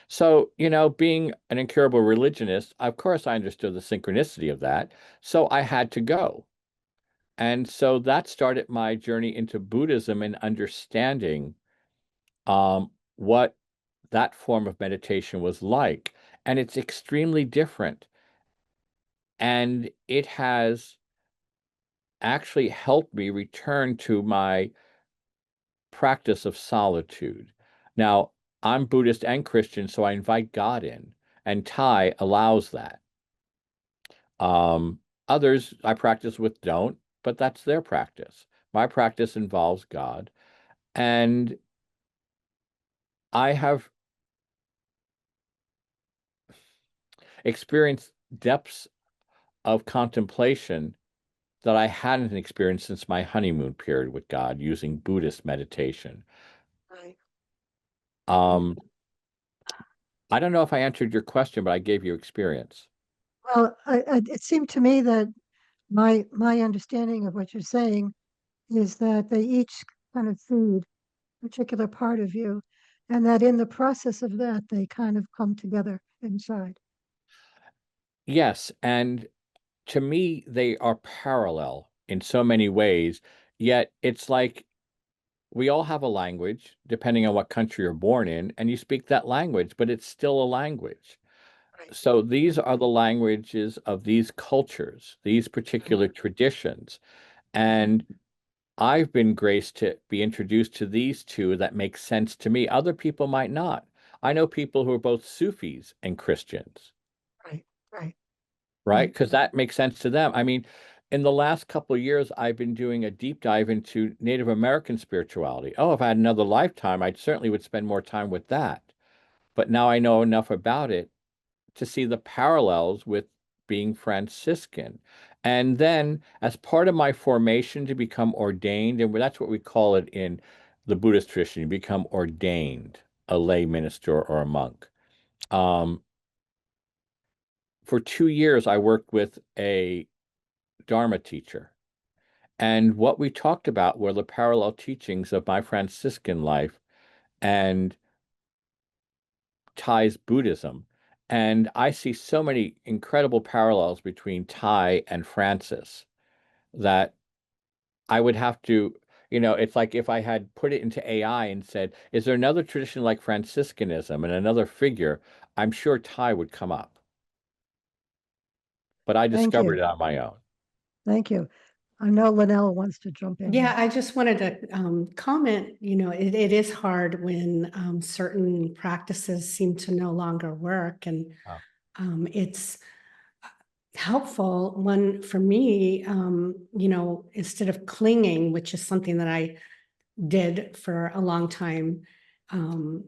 So, being an incurable religionist, of course, I understood the synchronicity of that. So I had to go. And so that started my journey into Buddhism and understanding what that form of meditation was like. And it's extremely different. And it has actually helped me return to my practice of solitude. Now, I'm Buddhist and Christian, so I invite God in, and Thai allows that. Others I practice with don't, but that's their practice. My practice involves God, and I have experienced depths of contemplation that I hadn't experienced since my honeymoon period with God using Buddhist meditation. Right. Um, I don't know if I answered your question, but I gave you experience. Well, it seemed to me that my understanding of what you're saying is that they each kind of feed a particular part of you, and that in the process of that, they kind of come together inside. Yes, and to me, they are parallel in so many ways, yet it's like we all have a language, depending on what country you're born in, and you speak that language, but it's still a language. Right. So these are the languages of these cultures, these particular traditions. And I've been graced to be introduced to these two that make sense to me. Other people might not. I know people who are both Sufis and Christians, Right. Right. right? Right. Because that makes sense to them. I mean, in the last couple of years, I've been doing a deep dive into Native American spirituality. Oh, if I had another lifetime, I certainly would spend more time with that. But now I know enough about it to see the parallels with being Franciscan. And then, as part of my formation to become ordained, and that's what we call it in the Buddhist tradition, you become ordained, a lay minister or a monk. For 2 years, I worked with a Dharma teacher. And what we talked about were the parallel teachings of my Franciscan life and Thai's Buddhism. And I see so many incredible parallels between Thai and Francis that I would have to, it's like if I had put it into AI and said, is there another tradition like Franciscanism and another figure? I'm sure Thai would come up. But I Thank discovered you. it on my own. Thank you. I know Linnell wants to jump in Yeah, here. I just wanted to comment, it is hard when certain practices seem to no longer work, and Oh. it's helpful one for me, instead of clinging, which is something that I did for a long time,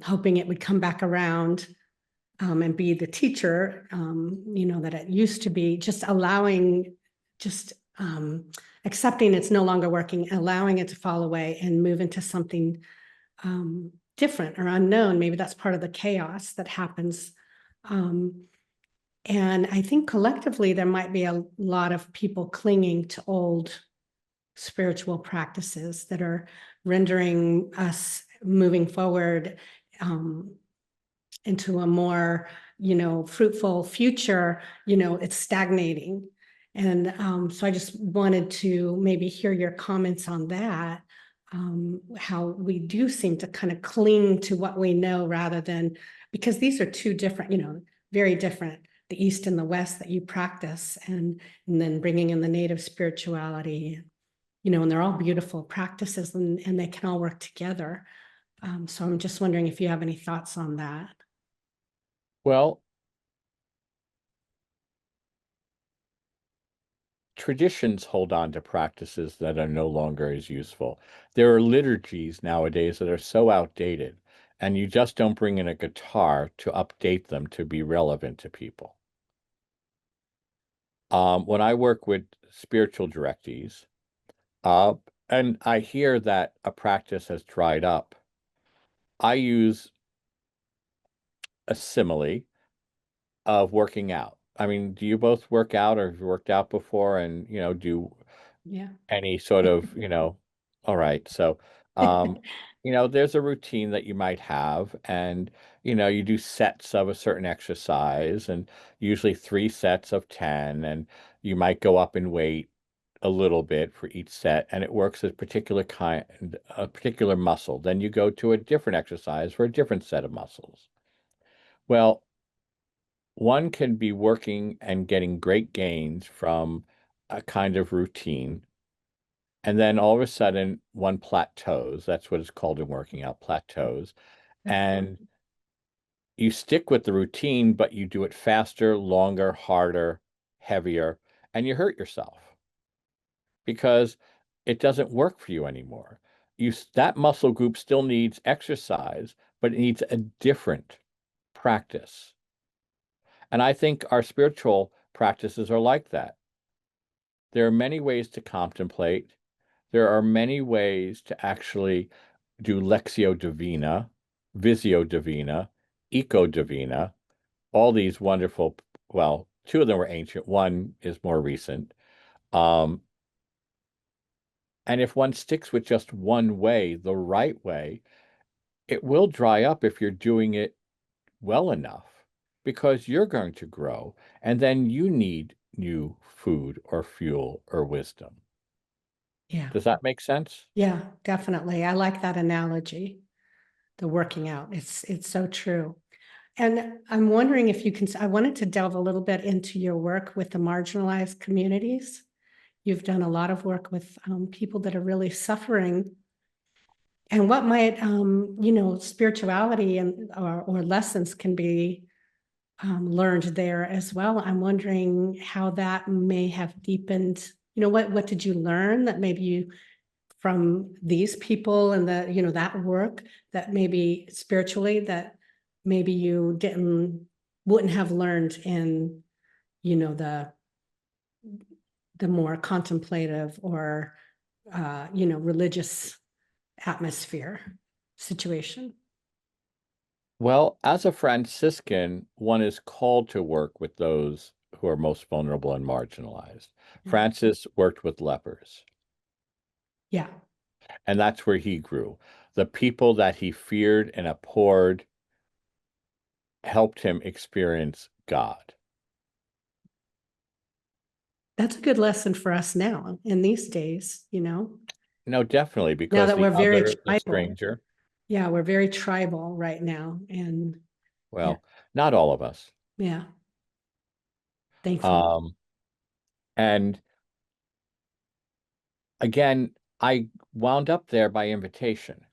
hoping it would come back around and be the teacher, that it used to be, just allowing, just accepting it's no longer working, allowing it to fall away and move into something different or unknown. Maybe that's part of the chaos that happens. And I think collectively there might be a lot of people clinging to old spiritual practices that are rendering us moving forward into a more, fruitful future. It's stagnating. And so I just wanted to maybe hear your comments on that. How we do seem to kind of cling to what we know rather than, because these are two different, very different, the East and the West that you practice, and then bringing in the native spirituality, and they're all beautiful practices, and they can all work together. So I'm just wondering if you have any thoughts on that. Well, traditions hold on to practices that are no longer as useful. There are liturgies nowadays that are so outdated, and you just don't bring in a guitar to update them to be relevant to people. When I work with spiritual directees, and I hear that a practice has dried up, I use a simile of working out. I mean, do you both work out or have you worked out before and, do Yeah. any sort of, all right. So, there's a routine that you might have, and, you do sets of a certain exercise, and usually 3 sets of 10, and you might go up in weight a little bit for each set, and it works a particular muscle. Then you go to a different exercise for a different set of muscles. Well, one can be working and getting great gains from a kind of routine, and then all of a sudden one plateaus. That's what it's called in working out, plateaus. And you stick with the routine, but you do it faster, longer, harder, heavier, and you hurt yourself because it doesn't work for you anymore. That muscle group still needs exercise, but it needs a different practice. And I think our spiritual practices are like that. There are many ways to contemplate. There are many ways to actually do Lectio Divina, Visio Divina, Eco Divina, all these wonderful, well, 2 of them were ancient, one is more recent. And if one sticks with just one way, the right way, it will dry up if you're doing it well enough, because you're going to grow, and then you need new food or fuel or wisdom. Yeah. Does that make sense? Yeah, definitely. I like that analogy, the working out. It's so true. And I'm wondering if you can, I wanted to delve a little bit into your work with the marginalized communities. You've done a lot of work with people that are really suffering. And what might, spirituality and or lessons can be learned there as well. I'm wondering how that may have deepened, what did you learn that maybe you from these people and that work that maybe spiritually that maybe you wouldn't have learned in, the more contemplative or, religious atmosphere situation. Well, as a Franciscan, one is called to work with those who are most vulnerable and marginalized. Francis worked with lepers, Yeah. and that's where he grew. The people that he feared and abhorred helped him experience God. That's a good lesson for us now in these days, No, definitely, now because that the we're very other, the tribal. stranger, Yeah, we're very tribal right now. And well, not all of us. yeah, thankfully. And again, I wound up there by invitation.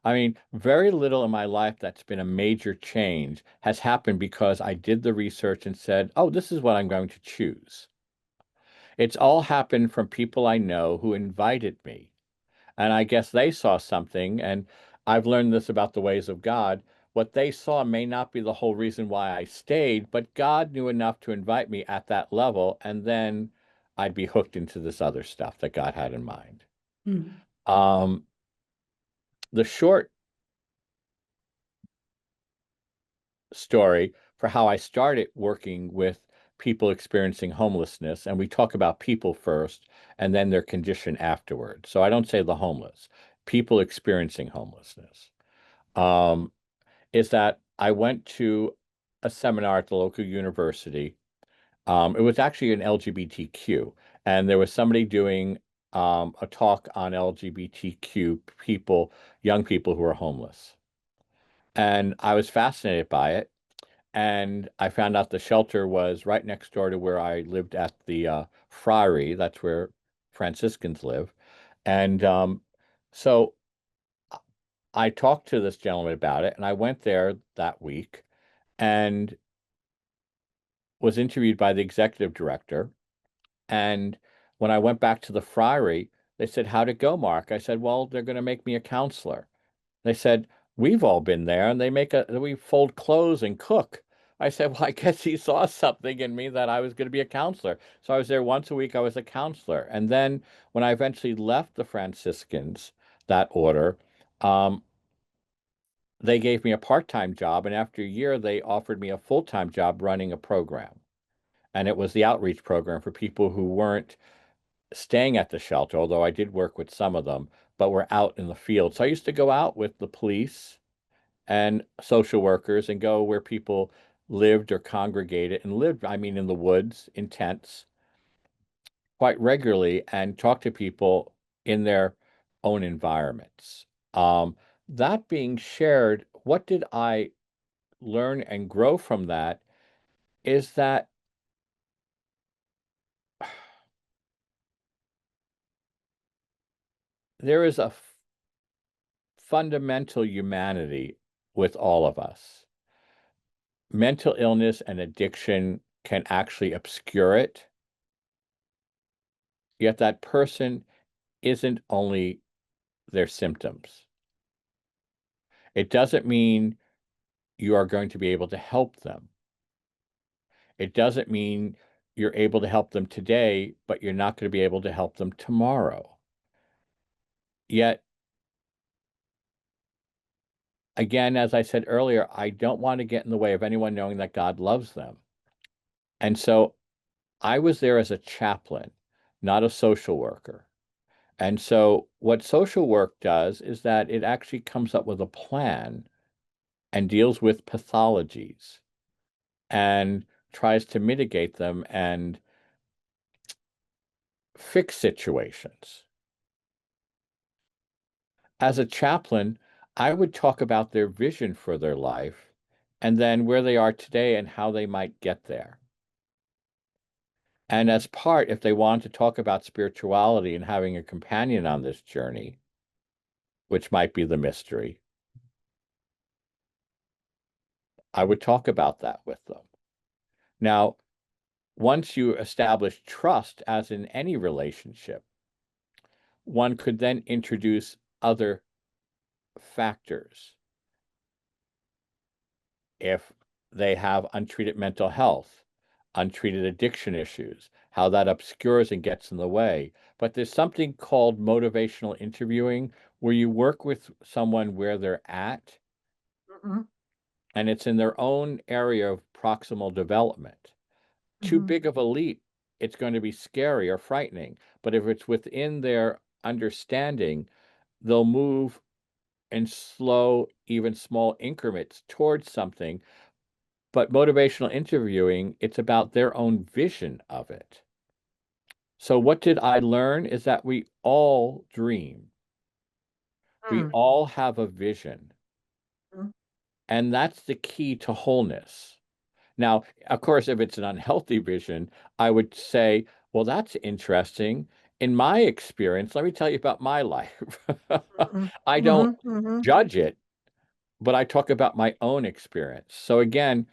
I mean, very little in my life that's been a major change has happened because I did the research and said, oh, this is what I'm going to choose. It's all happened from people I know who invited me. And I guess they saw something, and I've learned this about the ways of God. What they saw may not be the whole reason why I stayed, but God knew enough to invite me at that level, and then I'd be hooked into this other stuff that God had in mind. Mm. Um, the short story for how I started working with people experiencing homelessness, and we talk about people first and then their condition afterward. So I don't say the homeless, people experiencing homelessness. Is that I went to a seminar at the local university. It was actually an LGBTQ, and there was somebody doing a talk on LGBTQ people, young people who are homeless. And I was fascinated by it. And I found out the shelter was right next door to where I lived at the friary. That's where Franciscans live. And so I talked to this gentleman about it, and I went there that week and was interviewed by the executive director. And when I went back to the friary, they said, "How'd it go, Mark?" I said, "Well, they're going to make me a counselor." They said, "We've all been there, and we fold clothes and cook." I said, "Well, I guess he saw something in me that I was going to be a counselor." So I was there once a week. I was a counselor. And then when I eventually left the Franciscans, that order, um, they gave me a part-time job. And after a year, they offered me a full-time job running a program. And it was the outreach program for people who weren't staying at the shelter, although I did work with some of them, but were out in the field. So I used to go out with the police and social workers and go where people lived or congregated and lived, I mean, in the woods, in tents, quite regularly and talk to people in their own environments. That being shared, what did I learn and grow from that is that there is a fundamental humanity with all of us. Mental illness and addiction can actually obscure it, yet that person isn't only their symptoms. It doesn't mean you are going to be able to help them. It doesn't mean you're able to help them today, but you're not going to be able to help them tomorrow. Yet, again, as I said earlier, I don't want to get in the way of anyone knowing that God loves them. And so I was there as a chaplain, not a social worker. And so what social work does is that it actually comes up with a plan and deals with pathologies and tries to mitigate them and fix situations. As a chaplain, I would talk about their vision for their life and then where they are today and how they might get there. And as part, if they want to talk about spirituality and having a companion on this journey, which might be the mystery, I would talk about that with them. Now, once you establish trust, as in any relationship, one could then introduce other factors. If they have untreated mental health, untreated addiction issues, how that obscures and gets in the way. But there's something called motivational interviewing where you work with someone where they're at, and it's in their own area of proximal development. Too big of a leap, it's going to be scary or frightening. But if it's within their understanding, they'll move in slow, even small increments towards something. But motivational interviewing, it's about their own vision of it. So what did I learn is that we all dream. We all have a vision. And that's the key to wholeness. Now, of course, if it's an unhealthy vision, I would say, well, that's interesting. In my experience, let me tell you about my life. I don't judge it, but I talk about my own experience. So again,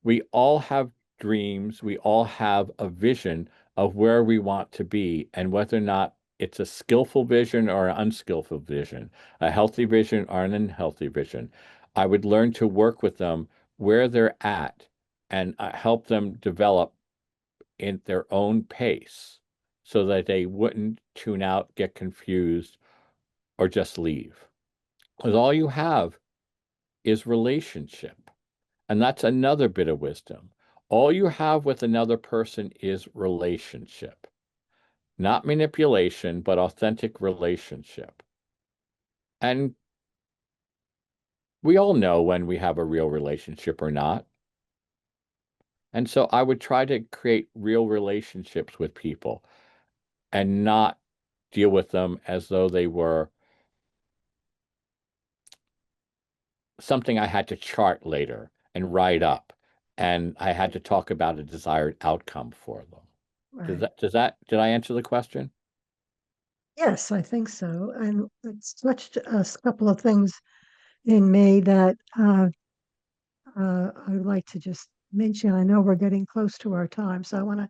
we all have dreams. We all have a vision of where we want to be and whether or not it's a skillful vision or an unskillful vision, a healthy vision or an unhealthy vision. I would learn to work with them where they're at and help them develop in their own pace so that they wouldn't tune out, get confused, or just leave. Because all you have is relationship. And that's another bit of wisdom. All you have with another person is relationship, not manipulation, but authentic relationship. And we all know when we have a real relationship or not. And so I would try to create real relationships with people and not deal with them as though they were something I had to chart later and write up, and I had to talk about a desired outcome for them. Right. Did I answer the question? Yes, I think so. And it's touched a couple of things in me that I would like to just mention. I know we're getting close to our time, so I want to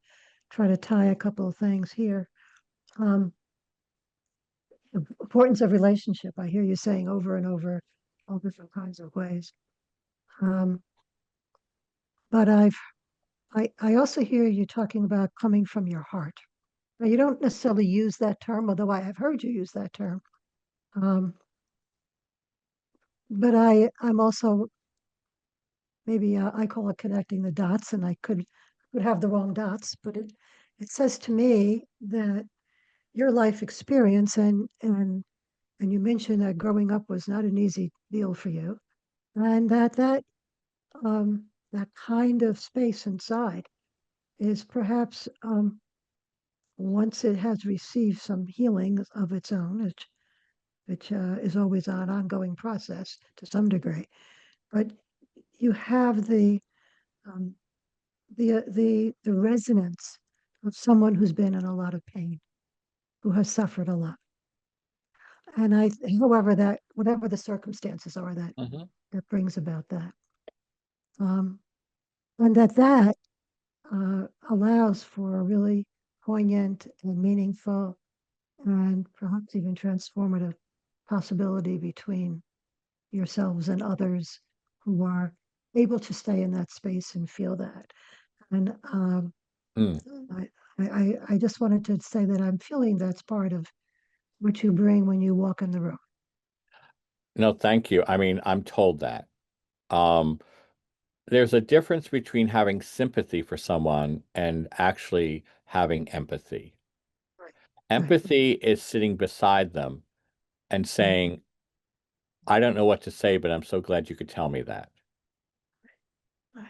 try to tie a couple of things here. Um, the importance of relationship. I hear you saying over and over, all different kinds of ways. Um, but I also hear you talking about coming from your heart. Now, you don't necessarily use that term, although I have heard you use that term. Um, but I'm also maybe I call it connecting the dots, and I could have the wrong dots, but it says to me that your life experience and you mentioned that growing up was not an easy deal for you, and that kind of space inside is perhaps once it has received some healing of its own, which is always an ongoing process to some degree, but you have um, the resonance of someone who's been in a lot of pain, who has suffered a lot. And however, that whatever the circumstances are Mhm. that brings about that, um, and that allows for a really poignant and meaningful and perhaps even transformative possibility between yourselves and others who are able to stay in that space and feel that. And Mm. I just wanted to say that I'm feeling that's part of what you bring when you walk in the room. No, thank you. I mean, I'm told that. Um, there's a difference between having sympathy for someone and actually having empathy. Right. Right. Empathy is sitting beside them and Right. saying, I don't know what to say, but I'm so glad you could tell me that. Right.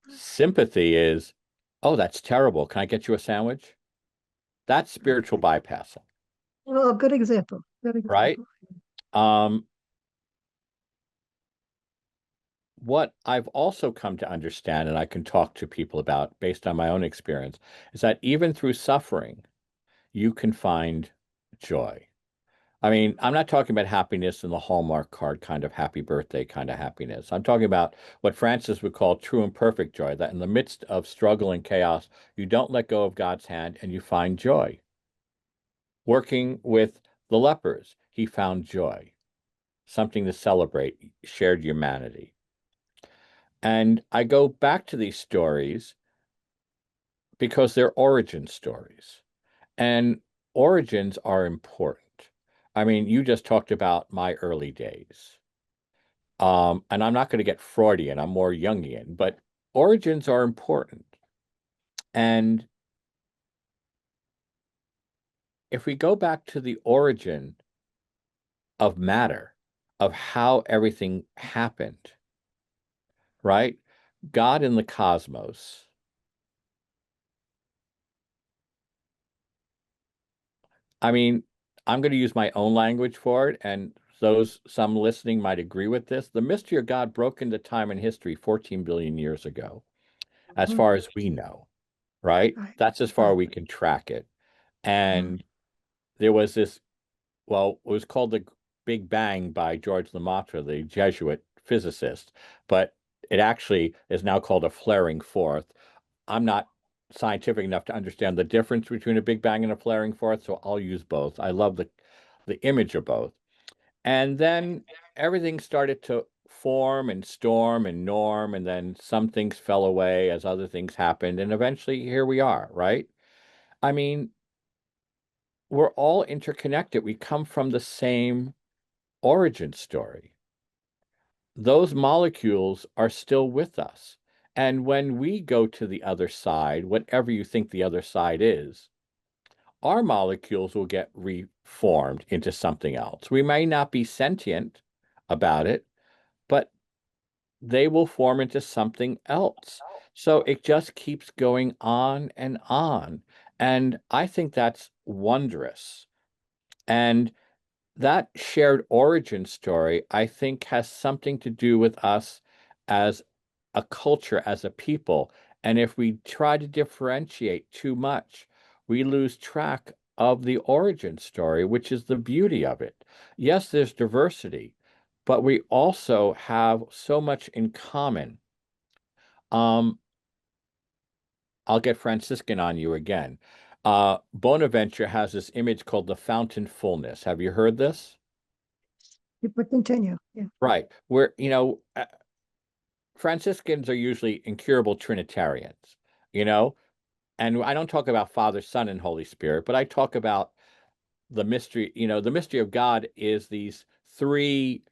Sympathy is, oh, that's terrible. Can I get you a sandwich? That's spiritual bypassing, Well, good example. Good right? example. Um, what I've also come to understand, and I can talk to people about based on my own experience, is that even through suffering, you can find joy. I mean, I'm not talking about happiness in the Hallmark card kind of happy birthday kind of happiness. I'm talking about what Francis would call true and perfect joy, that in the midst of struggle and chaos, you don't let go of God's hand and you find joy. Working with the lepers, he found joy, something to celebrate, shared humanity. And I go back to these stories because they're origin stories. And origins are important. I mean, you just talked about my early days. And I'm not going to get Freudian, I'm more Jungian, but origins are important. And if we go back to the origin of matter, of how everything happened, right? God in the cosmos. I mean, I'm going to use my own language for it, and some listening might agree with this. The mystery of God broke into time and history 14 billion years ago, as Mhm. far as we know, right? Right. That's as far Right. we can track it. Mhm. And there was this, well, it was called the Big Bang by George Lemaitre, the Jesuit physicist, but it actually is now called a flaring forth. I'm not scientific enough to understand the difference between a Big Bang and a flaring forth, so I'll use both. I love the image of both. And then everything started to form and storm and norm, and then some things fell away as other things happened, and eventually here we are, right? I mean, we're all interconnected. We come from the same origin story. Those molecules are still with us. And when we go to the other side, whatever you think the other side is, our molecules will get reformed into something else. We may not be sentient about it, but they will form into something else. So it just keeps going on and on. And I think that's wondrous. And that shared origin story, I think, has something to do with us as a culture, as a people. And if we try to differentiate too much, we lose track of the origin story, which is the beauty of it. Yes, there's diversity, but we also have so much in common. I'll get Franciscan on you again. Bonaventure has this image called the fountain fullness. Have you heard this? But continue. Yeah. Right. Where, Franciscans are usually incurable Trinitarians, you know, and I don't talk about Father, Son, and Holy Spirit, but I talk about the mystery. The mystery of God is these three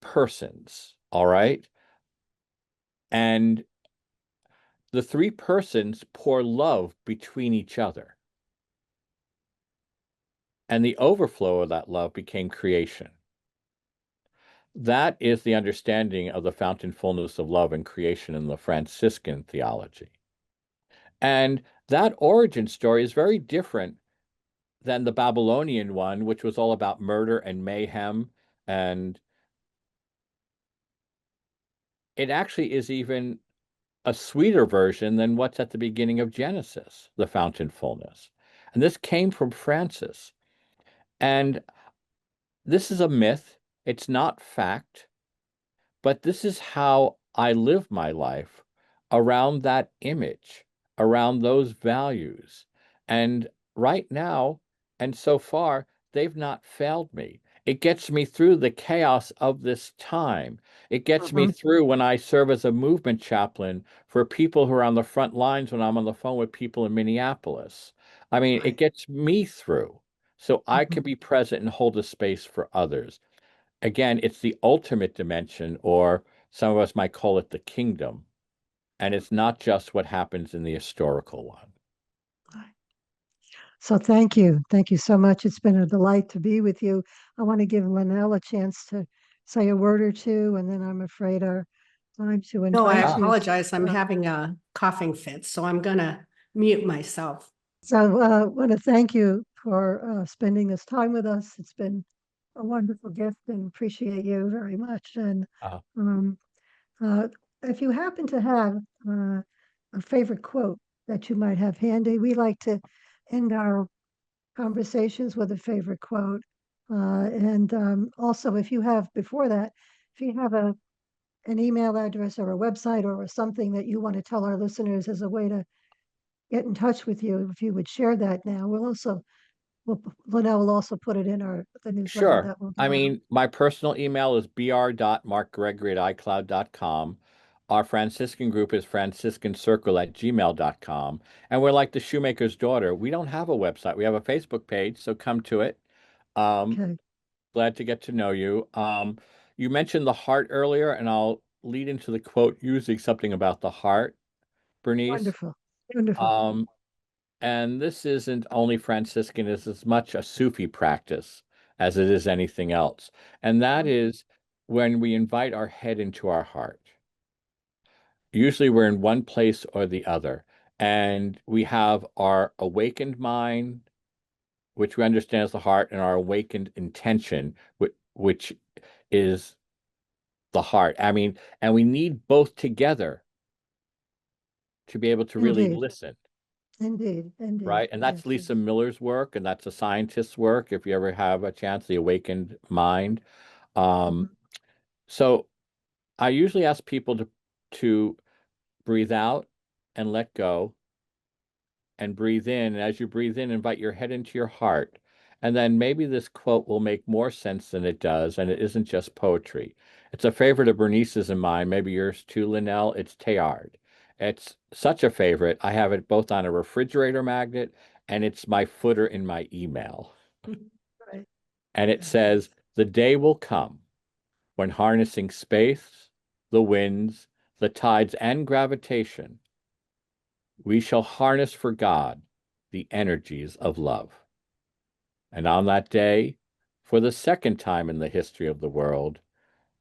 persons, all right? And the three persons pour love between each other. And the overflow of that love became creation. That is the understanding of the fountain fullness of love and creation in the Franciscan theology. And that origin story is very different than the Babylonian one, which was all about murder and mayhem. And it actually is even a sweeter version than what's at the beginning of Genesis, the fountain fullness. And this came from Francis. And this is a myth. It's not fact, but this is how I live my life around that image, around those values. And right now, and so far, they've not failed me. It gets me through the chaos of this time. It gets me through when I serve as a movement chaplain for people who are on the front lines when I'm on the phone with people in Minneapolis. I mean, it gets me through so I can be present and hold a space for others. Again, it's the ultimate dimension, or some of us might call it the kingdom. And it's not just what happens in the historical one. So thank you. Thank you so much. It's been a delight to be with you. I want to give Linnell a chance to say a word or two, and then I'm afraid our time to No, I invite you. apologize. I'm having a coughing fit, so I'm gonna mute myself. So I want to thank you for spending this time with us. It's been a wonderful gift and appreciate you very much. And um, if you happen to have a favorite quote that you might have handy, we like to end our conversations with a favorite quote. And also, if you have before that, if you have an email address or a website or something that you want to tell our listeners as a way to get in touch with you, if you would share that now, Linnell will also put it in the newsletter Sure. that will go I out. mean, my personal email is br.markgregory@icloud.com. Our Franciscan group is franciscancircle@gmail.com. And we're like the shoemaker's daughter. We don't have a website. We have a Facebook page, so come to it. Okay, Glad to get to know you. You mentioned the heart earlier, and I'll lead into the quote using something about the heart, Bernice. wonderful, wonderful. And this isn't only Franciscan, it's as much a Sufi practice as it is anything else. And that is when we invite our head into our heart. Usually we're in one place or the other, and we have our awakened mind, which we understand as the heart, and our awakened intention, which is the heart. I mean, and we need both together to be able to really Indeed, listen. indeed. Right. And that's Yes, Lisa Miller's work, and that's a scientist's work, if you ever have a chance, The Awakened Mind. Um, so I usually ask people to breathe out and let go, and breathe in. And as you breathe in, invite your head into your heart. And then maybe this quote will make more sense than it does, and it isn't just poetry. It's a favorite of Bernice's and mine, maybe yours too, Linnell. It's Teilhard. It's such a favorite. I have it both on a refrigerator magnet, and it's my footer in my email. right. And it says, "The day will come when harnessing space, the winds, the tides and gravitation, we shall harness for God the energies of love. And on that day, for the second time in the history of the world,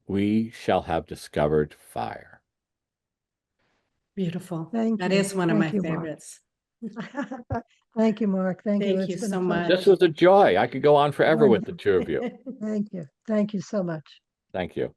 we shall have discovered fire. Beautiful. Thank That you. is one of my Thank you, Mark. favorites. Thank you, Mark. Thank you. Thank you It's been a so much. pleasure. This was a joy. I could go on forever with the Wonderful. two of you. Thank you. Thank you so much. Thank you.